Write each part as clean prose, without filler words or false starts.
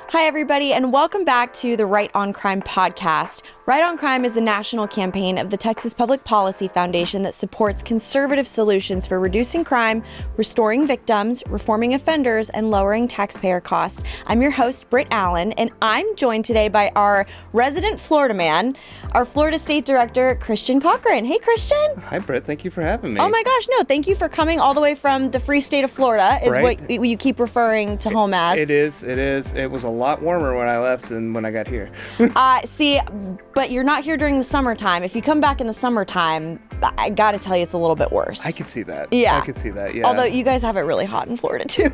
Hi, everybody, and welcome back to the Right on Crime podcast. Right on Crime is the national campaign of the Texas Public Policy Foundation that supports conservative solutions for reducing crime, restoring victims, reforming offenders, and lowering taxpayer costs. I'm your host, Britt Allen, and I'm joined today by our resident Florida man, our Florida State Director, Christian Cochran. Hey, Christian. Hi, Britt. Thank you for having me. Oh my gosh, no, thank you for coming all the way from the free state of Florida, is Right. what you keep referring to home as. It is. It was a lot warmer when I left than when I got here. See, but you're not here during the summertime. If you come back in the summertime, I gotta tell you, it's a little bit worse. I could see that. Yeah. I could see that, yeah. Although you guys have it really hot in Florida, too.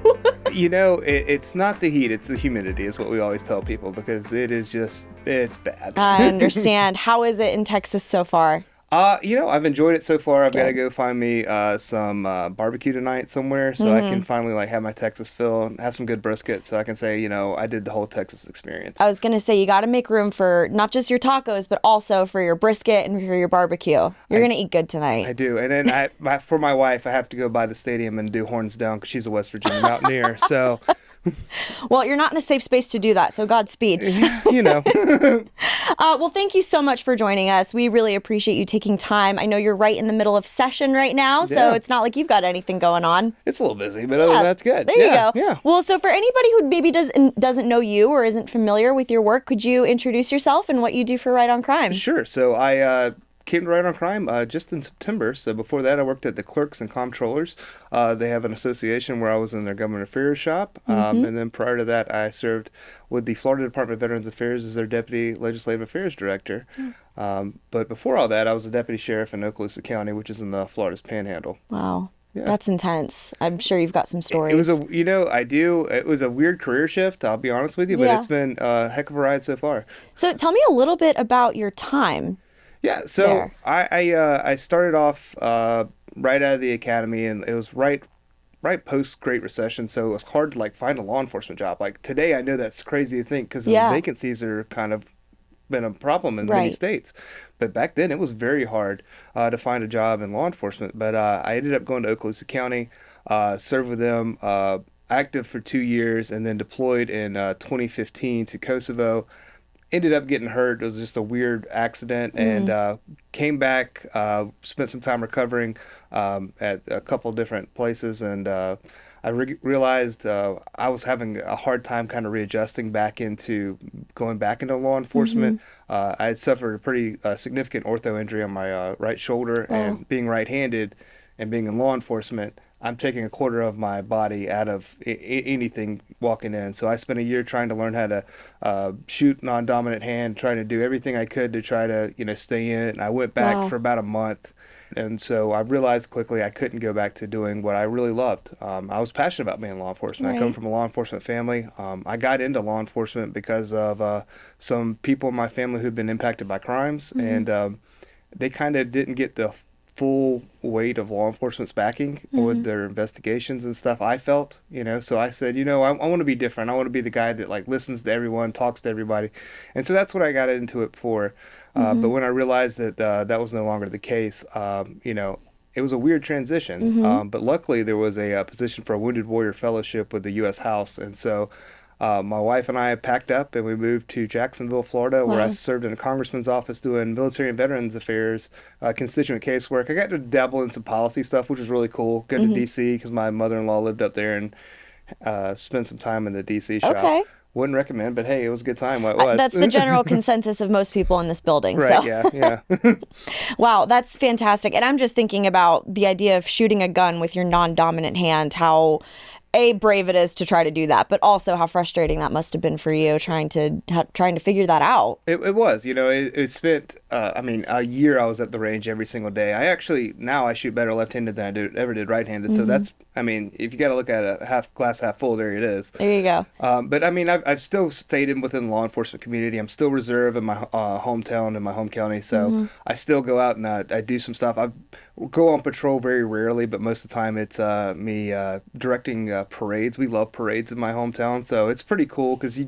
You know, it's not the heat, it's the humidity is what we always tell people because it is just, it's bad. I understand. How is it in Texas so far? I've enjoyed it so far. I've got to Good. go find me some barbecue tonight somewhere so I can finally have my Texas fill and have some good brisket so I can say, I did the whole Texas experience. I was going to say, you got to make room for not just your tacos, but also for your brisket and for your barbecue. You're going to eat good tonight. I do. And then for my wife, I have to go by the stadium and do horns down because she's a West Virginia Mountaineer. So, Well, you're not in a safe space to do that, so Godspeed. Well, thank you so much for joining us. We really appreciate you taking time. I know you're right in the middle of session right now, so Yeah. it's not like you've got anything going on. It's a little busy, but other than that's good. There you go. Yeah. Well, so for anybody who maybe doesn't know you or isn't familiar with your work, could you introduce yourself and what you do for Right on Crime? Sure. So I came to Right on Crime just in September. So before that, I worked at the Clerks and Comptrollers. They have an association where I was in their government affairs shop. And then prior to that, I served with the Florida Department of Veterans Affairs as their Deputy Legislative Affairs Director. But before all that, I was a Deputy Sheriff in Okaloosa County, which is in the Florida's Panhandle. Wow. Yeah. That's intense. I'm sure you've got some stories. It was I do. It was a weird career shift, I'll be honest with you, but Yeah. it's been a heck of a ride so far. So tell me a little bit about your time. Yeah, so There. I started off right out of the academy, and it was right post Great Recession, so it was hard to find a law enforcement job. Like today, I know that's crazy to think because Yeah. the vacancies are kind of been a problem in many Right. states, but back then it was very hard to find a job in law enforcement. But I ended up going to Okaloosa County, served with them, active for 2 years, and then deployed in 2015 to Kosovo. Ended up getting hurt. It was just a weird accident, and came back, spent some time recovering at a couple different places, and I realized I was having a hard time kind of readjusting back into going back into law enforcement. I had suffered a pretty significant ortho injury on my right shoulder, and being right-handed and being in law enforcement, I'm taking a quarter of my body out of anything walking in. So I spent a year trying to learn how to shoot non-dominant hand, trying to do everything I could to try to, stay in it. And I went back for about a month. And so I realized quickly I couldn't go back to doing what I really loved. I was passionate about being in law enforcement. I come from a law enforcement family. I got into law enforcement because of some people in my family who'd been impacted by crimes. And they kind of didn't get the full weight of law enforcement's backing with their investigations and stuff. I felt, so I said, I want to be different. I want to be the guy that listens to everyone, talks to everybody. And so that's what I got into it for. But when I realized that that was no longer the case, it was a weird transition. But luckily there was a position for a Wounded Warrior Fellowship with the U.S. House. And so my wife and I packed up and we moved to Jacksonville, Florida, where I served in a congressman's office doing military and veterans affairs, constituent casework. I got to dabble in some policy stuff, which was really cool. Go to D.C. because my mother-in-law lived up there and spent some time in the D.C. shop. Okay. Wouldn't recommend, but hey, it was a good time. What it was. That's the general consensus of most people in this building. Right, So. yeah. Wow, that's fantastic. And I'm just thinking about the idea of shooting a gun with your non-dominant hand, how brave it is to try to do that, but also how frustrating that must have been for you trying to figure that out. It was, it spent, a year I was at the range every single day. Now I shoot better left-handed than I ever did right-handed. So that's, if you got to look at a glass half full, there it is. There you go. But I've still stayed within the law enforcement community. I'm still reserve in my hometown, in my home county. So I still go out and I do some stuff. go on patrol very rarely, but most of the time it's me directing parades. We love parades in my hometown, so it's pretty cool because you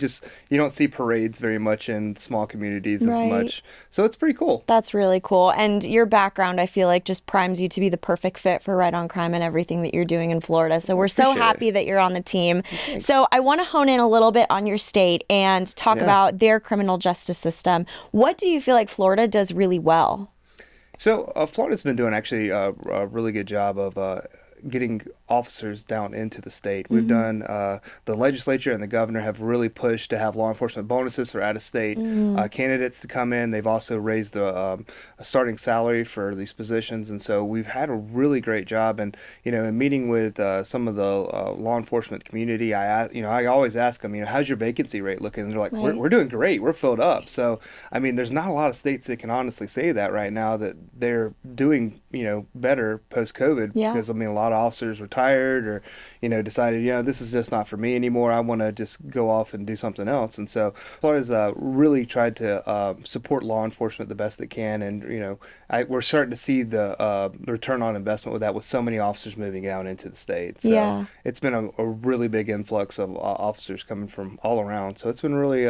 don't see parades very much in small communities as Right. much. So it's pretty cool. That's really cool. And your background, I feel like, just primes you to be the perfect fit for Right on Crime and everything that you're doing in Florida. So we're so Appreciate happy it. that you're on the team. Thanks. So I want to hone in a little bit on your state and talk Yeah. about their criminal justice system. What do you feel like Florida does really well? So Florida's been doing actually a really good job of getting officers down into the state. We've done the legislature and the governor have really pushed to have law enforcement bonuses for out-of-state candidates to come in. They've also raised the starting salary for these positions, and so we've had a really great job. And in meeting with some of the law enforcement community, I always ask them, how's your vacancy rate looking? And they're like, Right. we're doing great. We're filled up. So I mean, there's not a lot of states that can honestly say that right now that they're doing better post-COVID Yeah. because I mean a lot of officers retired or decided this is just not for me anymore. I want to just go off and do something else. And so Florida's really tried to support law enforcement the best it can, and we're starting to see the return on investment with that, with so many officers moving out into the state. So Yeah. it's been a really big influx of officers coming from all around. So it's been really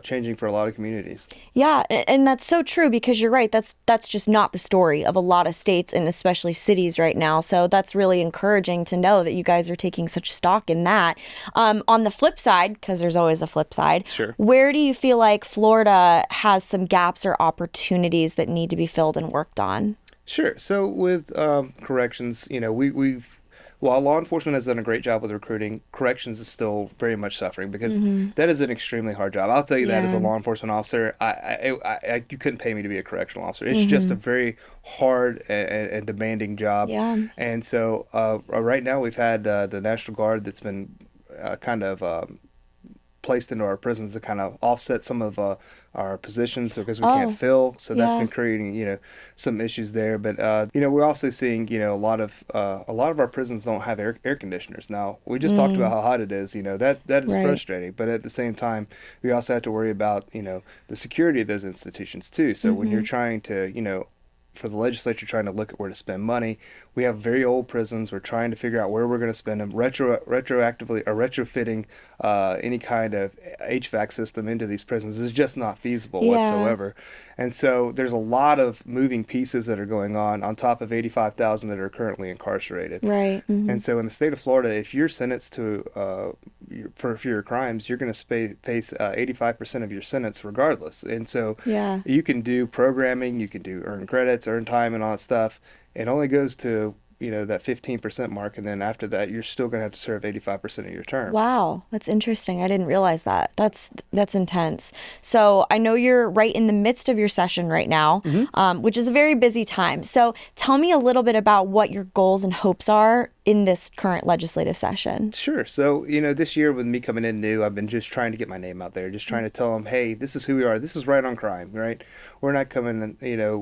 changing for a lot of communities. Yeah, and that's so true because you're right. That's just not the story of a lot of states and especially cities right now. So that's really encouraging to know that you guys are taking such stock in that. On the flip side, because there's always a flip side, Sure. where do you feel like Florida has some gaps or opportunities that need to be filled and worked on? Sure. So with corrections, we've while law enforcement has done a great job with recruiting, corrections is still very much suffering because that is an extremely hard job. I'll tell you that as a Yeah. law enforcement officer, you couldn't pay me to be a correctional officer. It's just a very hard and demanding job. Yeah. And so right now we've had the National Guard that's been kind of placed into our prisons to kind of offset some of our positions because we can't fill. So that's yeah. been creating, some issues there. But, we're also seeing, a lot of our prisons don't have air conditioners. Now, we just talked about how hot it is, that is Right. frustrating. But at the same time, we also have to worry about, the security of those institutions too. So when you're trying to, for the legislature trying to look at where to spend money. We have very old prisons. We're trying to figure out where we're going to spend them. Retroactively or retrofitting any kind of HVAC system into these prisons is just not feasible Yeah. whatsoever. And so there's a lot of moving pieces that are going on top of 85,000 that are currently incarcerated. Right. And so in the state of Florida, if you're sentenced to for your crimes, you're going to face 85% of your sentence regardless. And so Yeah. you can do programming, you can do earn credits, earn time, and all that stuff. It only goes to that 15% mark, and then after that, you're still going to have to serve 85% of your term. Wow, that's interesting. I didn't realize that. That's intense. So I know you're right in the midst of your session right now, which is a very busy time. So tell me a little bit about what your goals and hopes are in this current legislative session. Sure. So, this year with me coming in new, I've been just trying to get my name out there, just trying to tell them, hey, this is who we are. This is Right on Crime, right? We're not coming,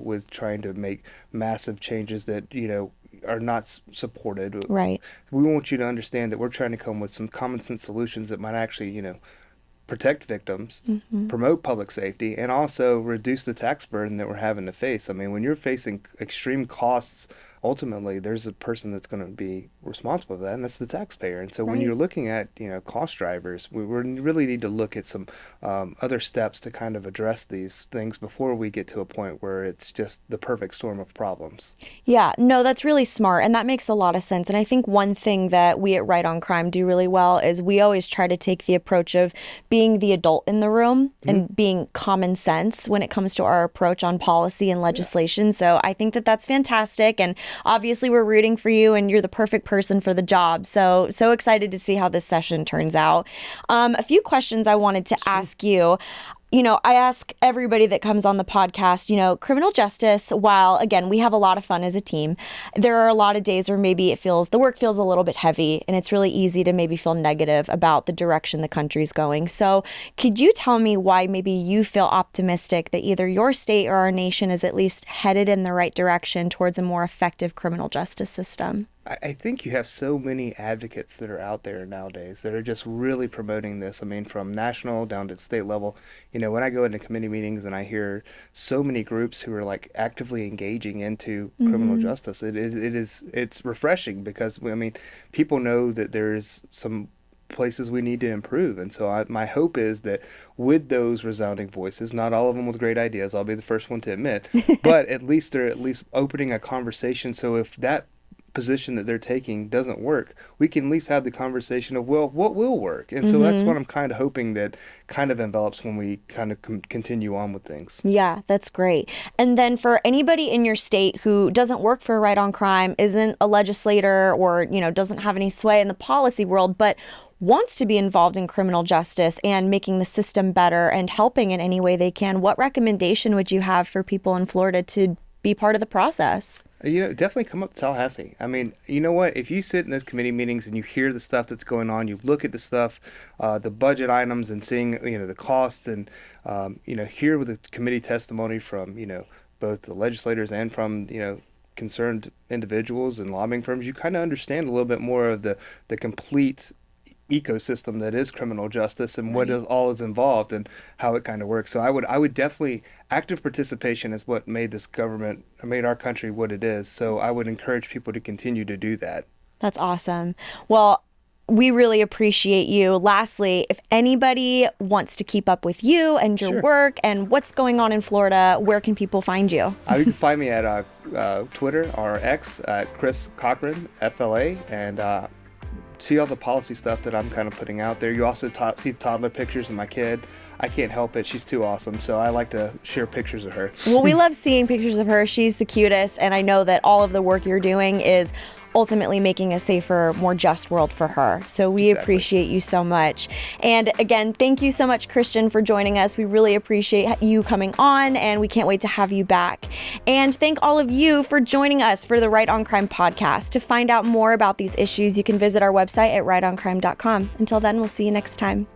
with trying to make massive changes that, are not supported. Right. We want you to understand that we're trying to come with some common sense solutions that might actually, protect victims, promote public safety, and also reduce the tax burden that we're having to face. I mean, when you're facing extreme costs, ultimately there's a person that's going to be responsible for that, and that's the taxpayer. And so when Right. you're looking at cost drivers, we really need to look at some other steps to kind of address these things before we get to a point where it's just the perfect storm of problems. Yeah, no, that's really smart. And that makes a lot of sense. And I think one thing that we at Right on Crime do really well is we always try to take the approach of being the adult in the room and being common sense when it comes to our approach on policy and legislation. So I think that that's fantastic. And obviously we're rooting for you and you're the perfect person for the job. So excited to see how this session turns out. A few questions I wanted to ask you. I ask everybody that comes on the podcast, criminal justice, while, again, we have a lot of fun as a team, there are a lot of days where maybe the work feels a little bit heavy, and it's really easy to maybe feel negative about the direction the country's going. So could you tell me why maybe you feel optimistic that either your state or our nation is at least headed in the right direction towards a more effective criminal justice system? I think you have so many advocates that are out there nowadays that are just really promoting this. I mean, from national down to state level. When I go into committee meetings and I hear so many groups who are like actively engaging into criminal justice, it's refreshing because I mean, people know that there's some places we need to improve. And so my hope is that with those resounding voices, not all of them with great ideas, I'll be the first one to admit, but at least they're at least opening a conversation. So if that position that they're taking doesn't work, we can at least have the conversation of, well, what will work? And so that's what I'm kind of hoping that kind of envelops when we kind of continue on with things. Yeah, that's great. And then for anybody in your state who doesn't work for Right on Crime, isn't a legislator, or, doesn't have any sway in the policy world, but wants to be involved in criminal justice and making the system better and helping in any way they can, what recommendation would you have for people in Florida to be part of the process? Definitely come up to Tallahassee. I mean, you know what? If you sit in those committee meetings and you hear the stuff that's going on, you look at the stuff, the budget items, and seeing, the costs, and, hear with the committee testimony from, both the legislators and from, concerned individuals and lobbying firms, you kind of understand a little bit more of the complete ecosystem that is criminal justice and what all is involved and how it kind of works. So I would definitely, active participation is what made our country what it is. So I would encourage people to continue to do that. That's awesome. Well, we really appreciate you. Lastly, if anybody wants to keep up with you and your work and what's going on in Florida, where can people find you? You can find me at Twitter or X at Chris Cochran, FLA, and see all the policy stuff that I'm kind of putting out there. You also see toddler pictures of my kid. I can't help it. She's too awesome. So I like to share pictures of her. Well, we love seeing pictures of her. She's the cutest. And I know that all of the work you're doing is ultimately making a safer, more just world for her. So we appreciate you so much. And again, thank you so much, Christian, for joining us. We really appreciate you coming on, and we can't wait to have you back. And thank all of you for joining us for the Right on Crime podcast. To find out more about these issues, you can visit our website at rightoncrime.com. Until then, we'll see you next time.